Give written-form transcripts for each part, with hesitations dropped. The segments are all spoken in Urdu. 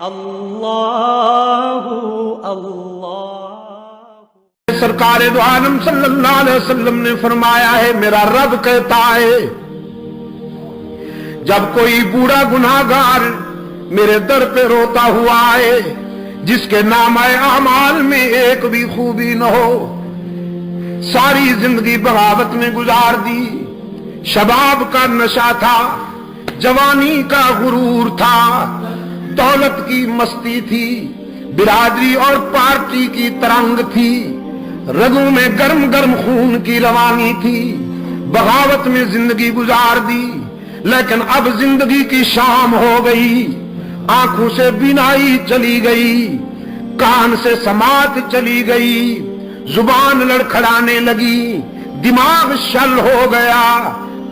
اللہ اللہ۔ سرکار دو عالم صلی اللہ علیہ وسلم نے فرمایا ہے، میرا رب کہتا ہے جب کوئی بوڑھا گناہگار میرے در پہ روتا ہوا آئے جس کے نامہ اعمال میں ایک بھی خوبی نہ ہو، ساری زندگی بغاوت میں گزار دی، شباب کا نشہ تھا، جوانی کا غرور تھا، دولت کی مستی تھی، برادری اور پارٹی کی ترنگ تھی، رگوں میں گرم گرم خون کی روانی تھی، بغاوت میں زندگی گزار دی، لیکن اب زندگی کی شام ہو گئی، آنکھوں سے بینائی چلی گئی، کان سے سماعت چلی گئی، زبان لڑکھڑانے لگی، دماغ شل ہو گیا،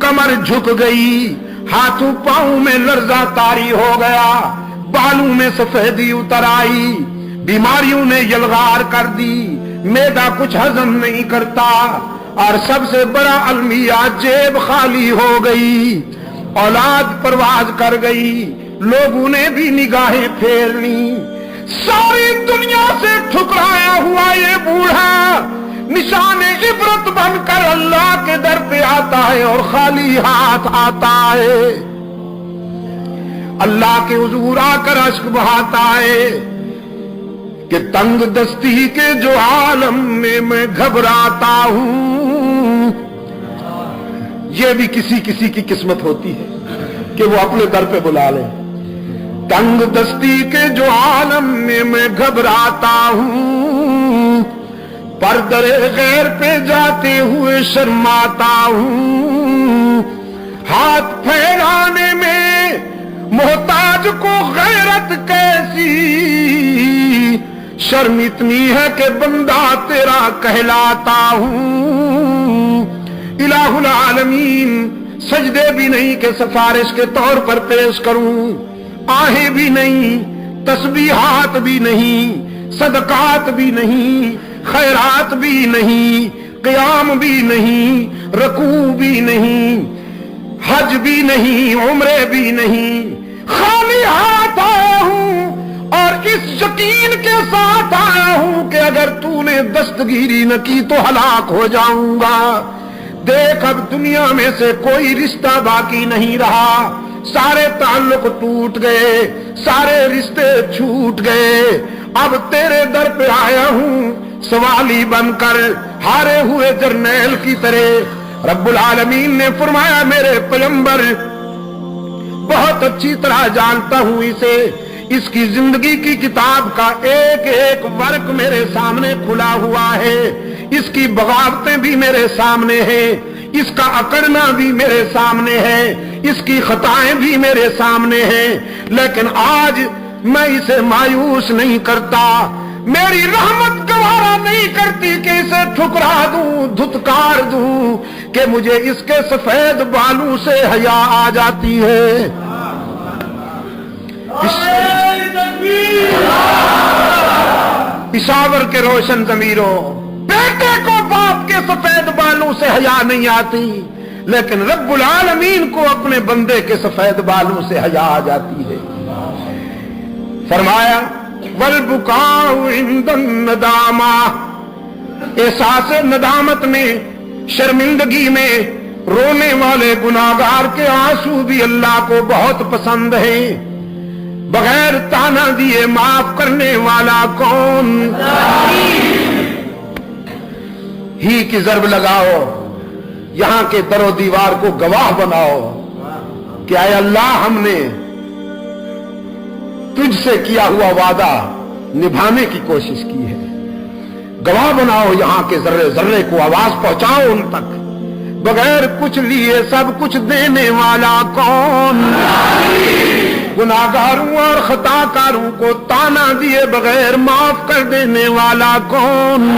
کمر جھک گئی، ہاتھوں پاؤں میں لرزہ طاری ہو گیا، بالوں میں سفیدی اتر آئی، بیماریوں نے یلغار کر دی، معدہ کچھ ہضم نہیں کرتا، اور سب سے بڑا المیہ جیب خالی ہو گئی، اولاد پرواز کر گئی، لوگوں نے بھی نگاہیں پھیر لی، ساری دنیا سے ٹھکرایا ہوا یہ بوڑھا نشان عبرت بن کر اللہ کے در پہ آتا ہے اور خالی ہاتھ آتا ہے، اللہ کے حضور آ کر اشک بہاتا ہے کہ تنگ دستی کے جو عالم میں میں گھبراتا ہوں۔ یہ بھی کسی کسی کی قسمت ہوتی ہے کہ وہ اپنے در پہ بلا لے، تنگ دستی کے جو عالم میں میں گھبراتا ہوں، پردر غیر پہ جاتے ہوئے شرماتا ہوں، ہاتھ پھیلانے میں محتاج کو غیرت کیسی، شرم اتنی ہے کہ بندہ تیرا کہلاتا ہوں۔ الہ العالمین سجدے بھی نہیں کہ سفارش کے طور پر پیش کروں، آہیں بھی نہیں، تسبیحات بھی نہیں، صدقات بھی نہیں، خیرات بھی نہیں، قیام بھی نہیں، رکوع بھی نہیں، حج بھی نہیں، عمرے بھی نہیں، خالی ہاتھ آیا ہوں اور اس یقین کے ساتھ آیا ہوں کہ اگر تو نے دستگیری نہ کی تو ہلاک ہو جاؤں گا۔ دیکھ اب دنیا میں سے کوئی رشتہ باقی نہیں رہا، سارے تعلق ٹوٹ گئے، سارے رشتے چھوٹ گئے، اب تیرے در پہ آیا ہوں سوالی بن کر، ہارے ہوئے جرنیل کی طرح۔ رب العالمین نے فرمایا میرے پیغمبر بہت اچھی طرح جانتا ہوں اسے، اس کی زندگی کی کتاب کا ایک ایک ورق میرے سامنے کھلا ہوا ہے، اس کی بغاوتیں بھی میرے سامنے ہیں، اس کا اکڑنا بھی میرے سامنے ہے، اس کی خطائیں بھی میرے سامنے ہیں، لیکن آج میں اسے مایوس نہیں کرتا، میری رحمت گوارا نہیں کرتی کہ اسے ٹھکرا دوں، دھتکار دوں، کہ مجھے اس کے سفید بالوں سے حیا آ جاتی ہے۔ پشاور کے روشن ضمیروں، بیٹے کو باپ کے سفید بالوں سے حیا نہیں آتی، لیکن رب العالمین کو اپنے بندے کے سفید بالوں سے حیا آ جاتی ہے۔ فرمایا والبکاء عند الندامہ، احساس ندامت میں، شرمندگی میں رونے والے گناہگار کے آنسو بھی اللہ کو بہت پسند ہیں۔ بغیر تانا دیے معاف کرنے والا کون؟ ہی کی ضرب لگاؤ، یہاں کے در و دیوار کو گواہ بناؤ کہ اے اللہ ہم نے تجھ سے کیا ہوا وعدہ نبھانے کی کوشش کی ہے، گواہ بناؤ یہاں کے ذرے ذرے کو، آواز پہنچاؤ ان تک، بغیر کچھ لیے سب کچھ دینے والا کون؟ گناہگاروں اور خطا کاروں کو تانا دیے بغیر معاف کر دینے والا کون؟